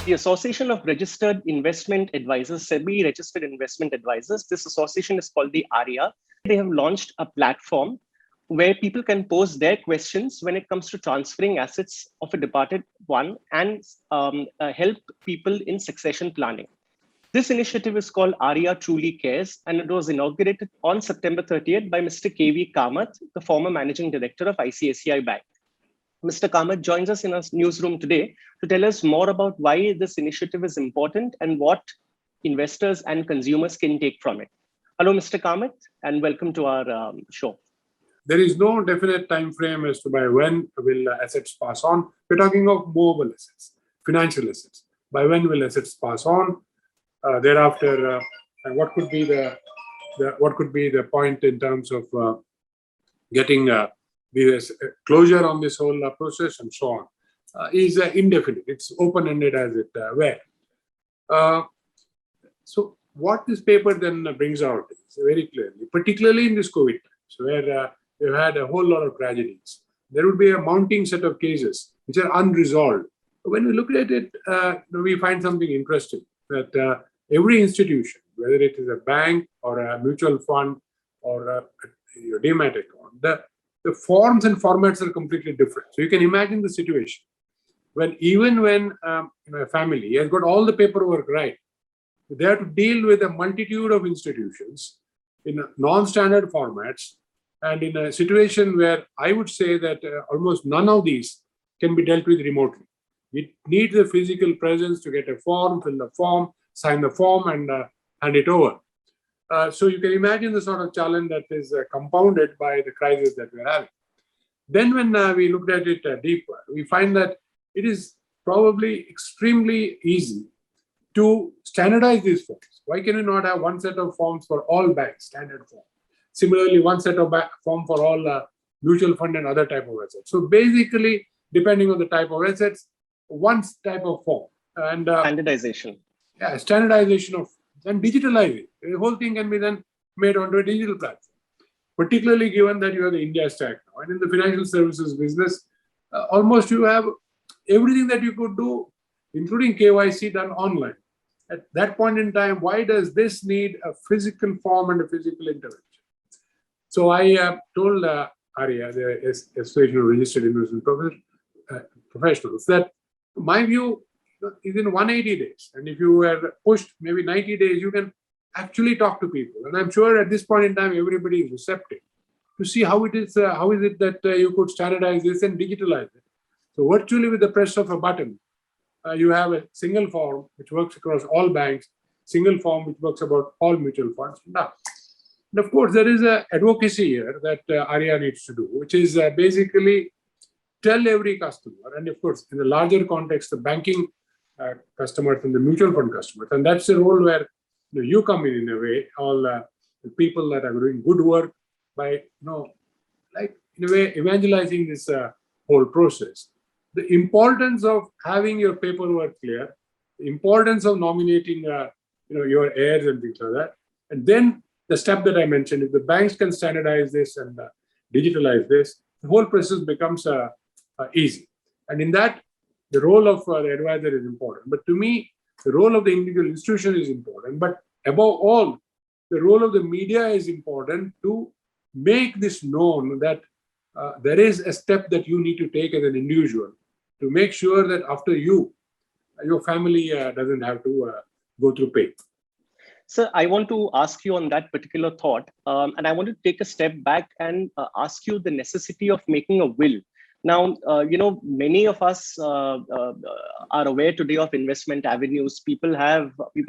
The Association of Registered Investment Advisors, SEBI Registered Investment Advisors, this association is called the ARIA. They have launched a platform where people can pose their questions when it comes to transferring assets of a departed one and help people in succession planning. This initiative is called ARIA Truly Cares, and it was inaugurated on September 30th by Mr. KV Kamath, the former managing director of ICICI Bank. Mr. Kamath joins us in our newsroom today to tell us more about why this initiative is important and what investors and consumers can take from it. Hello, Mr. Kamath, and welcome to our show. There is no definite time frame as to by when will assets pass on. We're talking of movable assets, financial assets. By when will assets pass on? Thereafter, what could be the point in terms of getting the closure on this whole process and so on is indefinite. It's open-ended as it were. So what this paper then brings out is very clearly, particularly in this COVID times, where we've had a whole lot of tragedies. There would be a mounting set of cases which are unresolved. When we look at it, we find something interesting that every institution, whether it is a bank or a mutual fund or your demat account, the forms and formats are completely different. So you can imagine the situation when even when a family has got all the paperwork right, they have to deal with a multitude of institutions in non-standard formats, and in a situation where I would say that almost none of these can be dealt with remotely. You need the physical presence to get a form, fill the form, sign the form, and hand it over. So you can imagine the sort of challenge that is compounded by the crisis that we're having. Then when we looked at it deeper, we find that it is probably extremely easy to standardize these forms. Why can you not have one set of forms for all banks, standard form? Similarly, one set of form for all mutual fund and other type of assets. So basically, depending on the type of assets, one type of form. And standardization. Yeah, standardization of and digitalizing. The whole thing can be then made onto a digital platform, particularly given that you have the India Stack now. And in the financial services business, almost you have everything that you could do, including KYC, done online. At that point in time, why does this need a physical form and a physical intervention? So I told ARIA, the Association of Registered Investment Professionals, that my view is in 180 days. And if you were pushed maybe 90 days, you can actually talk to people. And I'm sure at this point in time, everybody is receptive to see how it is that you could standardize this and digitalize it. So virtually with the press of a button, you have a single form which works across all banks, single form which works about all mutual funds. Now, and of course, there is an advocacy here that ARIA needs to do, which is basically tell every customer, and of course, in the larger context, the banking customers and the mutual fund customers. And that's the role where you come in a way, all the people that are doing good work by, like in a way, evangelizing this whole process. The importance of having your paperwork clear, the importance of nominating, your heirs and things like that. And then the step that I mentioned, if the banks can standardize this and digitalize this, the whole process becomes easy. And in that, the role of the advisor is important. But to me, the role of the individual institution is important. But above all, the role of the media is important to make this known that there is a step that you need to take as an individual to make sure that after you, your family doesn't have to go through pain. Sir, I want to ask you on that particular thought. And I want to take a step back and ask you the necessity of making a will. Now, many of us are aware today of investment avenues. People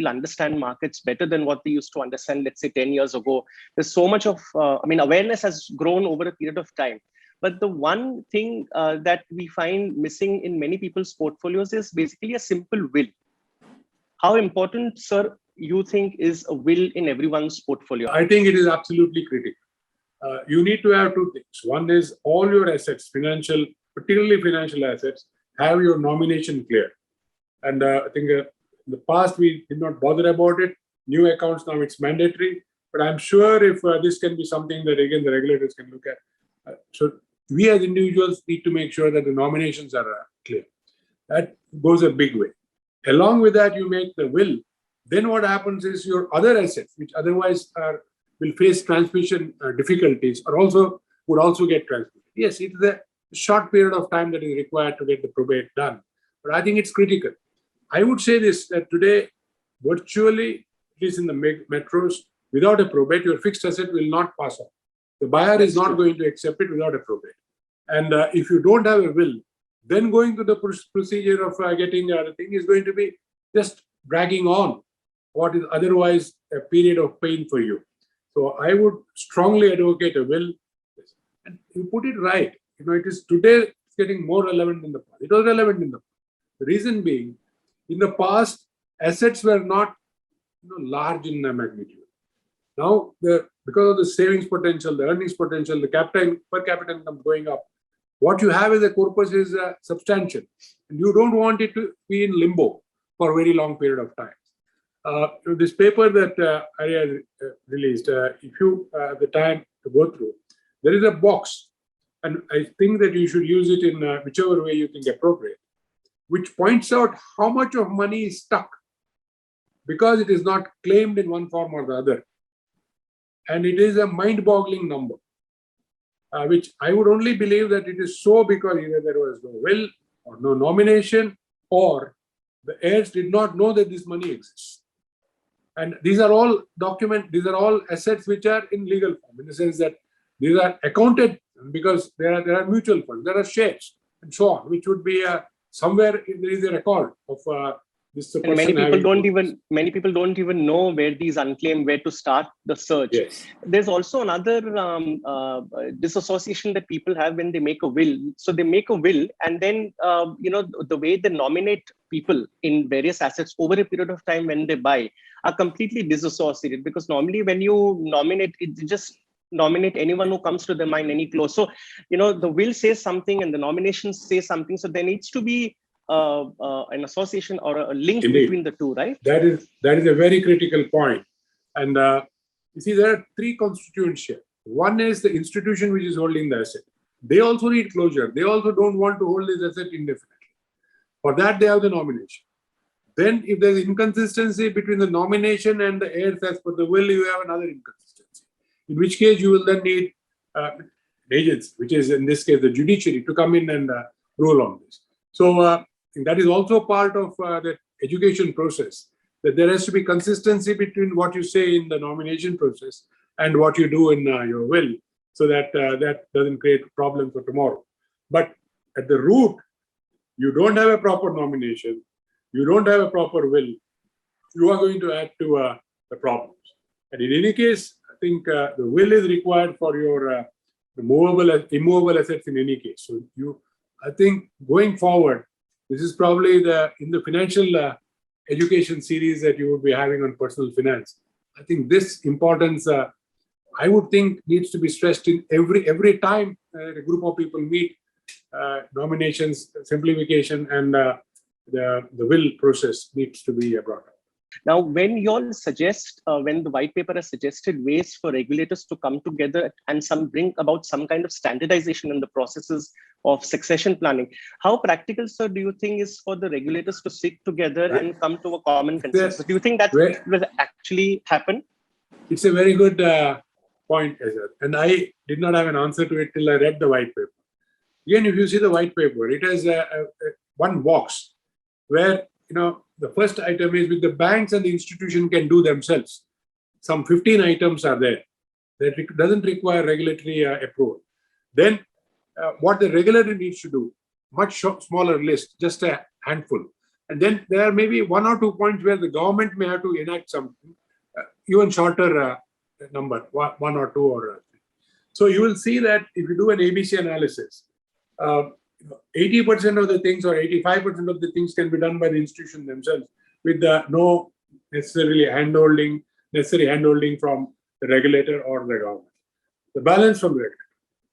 understand markets better than what they used to understand, let's say 10 years ago. There's so much of, awareness has grown over a period of time. But the one thing that we find missing in many people's portfolios is basically a simple will. How important, sir, you think is a will in everyone's portfolio? I think it is absolutely critical. You need to have two things. One is all your assets, particularly financial assets, have your nomination clear. And I think in the past, we did not bother about it. New accounts, now it's mandatory. But I'm sure if this can be something that, again, the regulators can look at. So we as individuals need to make sure that the nominations are clear. That goes a big way. Along with that, you make the will. Then what happens is your other assets, which otherwise will face transmission difficulties, would also get transmitted. Yes, it is a short period of time that is required to get the probate done, but I think it's critical. I would say this, that today, virtually, at least in the metros, without a probate, your fixed asset will not pass on. The buyer is not going to accept it without a probate. And if you don't have a will, then going to the procedure of getting the thing is going to be just dragging on what is otherwise a period of pain for you. So I would strongly advocate a will. And you put it right. It is today it's getting more relevant than the past. It was relevant in the past. The reason being, in the past, assets were not large in magnitude. Now, because of the savings potential, the earnings potential, the per capita income going up, what you have as a corpus is substantial. And you don't want it to be in limbo for a very long period of time. This paper that Arya released, if you have the time to go through, there is a box, and I think that you should use it in whichever way you think appropriate, which points out how much of money is stuck because it is not claimed in one form or the other. And it is a mind-boggling number, which I would only believe that it is so because either there was no will or no nomination, or the heirs did not know that this money exists. And these are all assets which are in legal form, in the sense that these are accounted because there are mutual funds, there are shares, and so on, which would be somewhere there is a record of this. And many people don't even know where these unclaimed, where to start the search. Yes. There's also another disassociation that people have when they make a will. So they make a will, and then the way they nominate people in various assets over a period of time when they buy are completely disassociated, because normally when you nominate, it just nominate anyone who comes to their mind, any close. So the will says something and the nominations say something. So there needs to be an association or a link Indeed. Between the two, right? That is a very critical point. And you see, there are three constituents here. One is the institution which is holding the asset. They also need closure. They also don't want to hold this asset indefinitely. For that, they have the nomination. Then, if there's inconsistency between the nomination and the heirs as per the will, you have another inconsistency. In which case, you will then need agents, which is in this case the judiciary, to come in and rule on this. So that is also part of the education process, that there has to be consistency between what you say in the nomination process and what you do in your will, so that that doesn't create problems for tomorrow. But at the root, you don't have a proper nomination, you don't have a proper will, you are going to add to the problems. And in any case, I think the will is required for your immovable assets in any case. So I think going forward, this is probably in the financial education series that you would be having on personal finance. I think this importance, I would think, needs to be stressed in every time a group of people meet. Nominations, simplification, and the will process needs to be brought up. Now, when you all suggest, when the white paper has suggested ways for regulators to come together and bring about some kind of standardization in the processes of succession planning, how practical, sir, do you think is for the regulators to sit together and come to a common consensus? Do you think that will actually happen? It's a very good point, Azhar. And I did not have an answer to it till I read the white paper. Again, if you see the white paper, it has one box where, the first item is which the banks and the institution can do themselves. Some 15 items are there that doesn't require regulatory approval. Then what the regulator needs to do, much smaller list, just a handful. And then there are maybe 1 or 2 points where the government may have to enact something, even shorter number, 1 or 2 or 3. So you will see that if you do an ABC analysis, 80% of the things or 85% of the things can be done by the institution themselves with no necessary handholding from the regulator or the government. The balance from the regulator.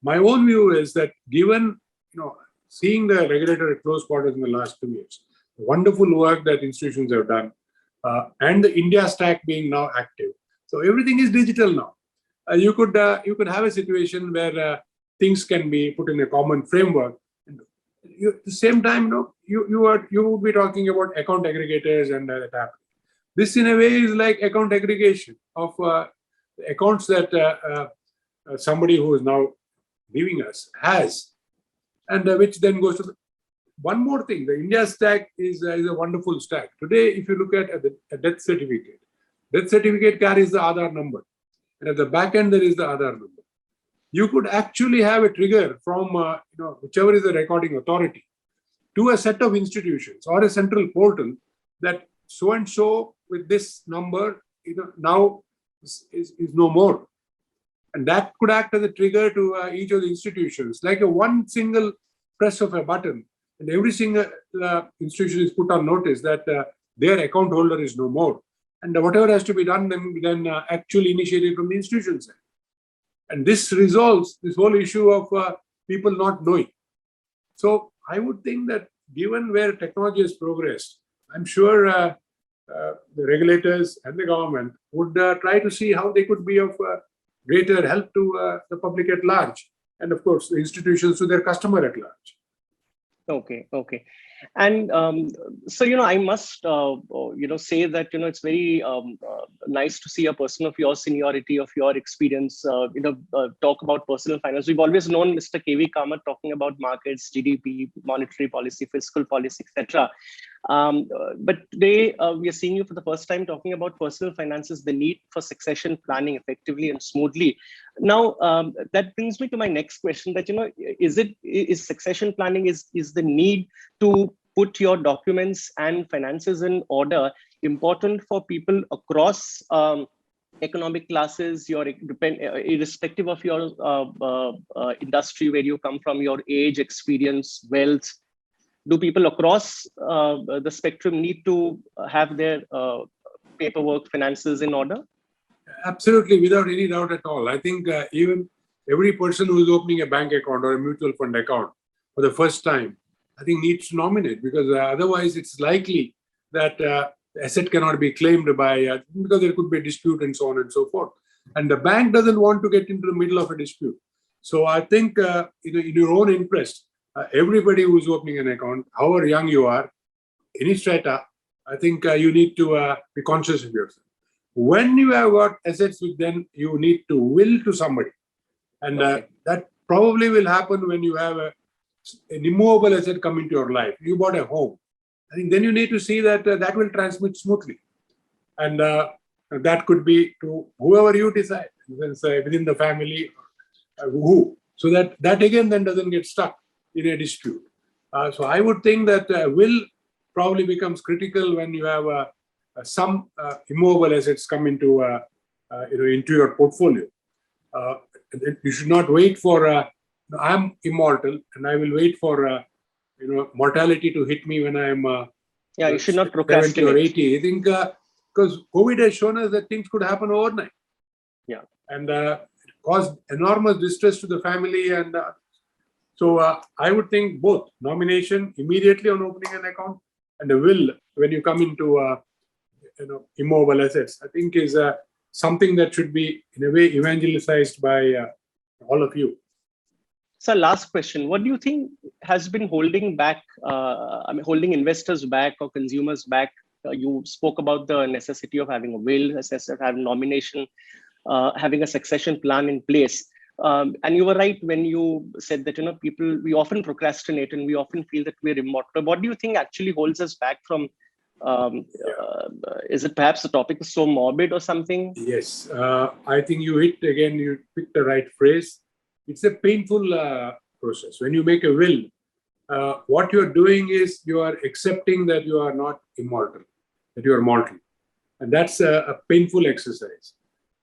My own view is that given, seeing the regulator at close quarters in the last 2 years, the wonderful work that institutions have done, and the India stack being now active. So everything is digital now. You could have a situation where things can be put in a common framework. At the same time, you would be talking about account aggregators and that happening. This, in a way, is like account aggregation of accounts that somebody who is now leaving us has, and which then goes to one more thing. The India stack is a wonderful stack. Today, if you look at a death certificate carries the Aadhaar number, and at the back end there is the Aadhaar number. You could actually have a trigger from whichever is the recording authority to a set of institutions or a central portal that so and so with this number now is no more, and that could act as a trigger to each of the institutions, like a one single press of a button, and every single institution is put on notice that their account holder is no more, and whatever has to be done then actually initiated from the institution side. And this resolves this whole issue of people not knowing. So I would think that given where technology has progressed, I'm sure the regulators and the government would try to see how they could be of greater help to the public at large, and of course the institutions to their customer at large. Okay. And so, I must, say that, it's very nice to see a person of your seniority, of your experience, talk about personal finance. We've always known Mr. K.V. Kamath talking about markets, GDP, monetary policy, fiscal policy, etc. But today we are seeing you for the first time talking about personal finances, the need for succession planning effectively and smoothly. Now, that brings me to my next question, that, is succession planning, is the need to put your documents and finances in order important for people across economic classes, irrespective of your industry, where you come from, your age, experience, wealth? Do people across the spectrum need to have their paperwork, finances in order? Absolutely, without any doubt at all. I think even every person who is opening a bank account or a mutual fund account for the first time, I think needs to nominate, because otherwise it's likely that the asset cannot be claimed by, because there could be a dispute and so on and so forth. And the bank doesn't want to get into the middle of a dispute. So I think in your own interest, everybody who is opening an account, however young you are, any strata, I think you need to be conscious of yourself. When you have got assets with them, you need to will to somebody. And that probably will happen when you have an immovable asset come into your life. You bought a home. I think then you need to see that that will transmit smoothly. And that could be to whoever you decide, within the family, who. So that again then doesn't get stuck in a dispute. So I would think that will probably becomes critical when you have some immovable assets come into your portfolio. You should not wait for I'm immortal and I will wait for mortality to hit me when I'm you should not procrastinate. 70 or 80. I think because COVID has shown us that things could happen overnight. Yeah, and it caused enormous distress to the family, and so I would think both nomination immediately on opening an account and a will when you come into immovable assets, I think is something that should be in a way evangelized by all of you. So last question, what do you think has been holding back, holding investors back or consumers back? You spoke about the necessity of having a will, necessity of having nomination, having a succession plan in place. And you were right when you said that, we often procrastinate and we often feel that we're immortal. What do you think actually holds us back from, is it perhaps the topic is so morbid or something? Yes, I think you picked the right phrase. It's a painful process. When you make a will, what you're doing is you are accepting that you are not immortal, that you are mortal. And that's a painful exercise.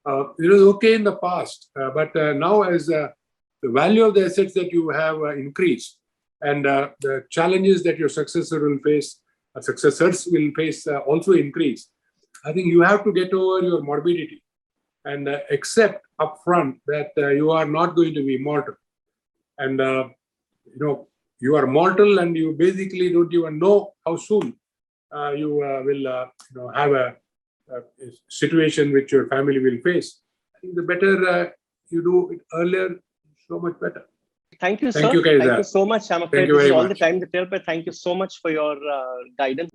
It was okay in the past, but now as the value of the assets that you have increased and the challenges that your successors will face also increase, I think you have to get over your morbidity and accept upfront that you are not going to be immortal. And, you are mortal and you basically don't even know how soon you will have a situation which your family will face. I think the better you do it earlier, so much better. Thank you, Thank sir. you, Thank Kaiser. you so much. I'm Thank afraid you this is very all the much. time to tell, but thank you so much for your guidance.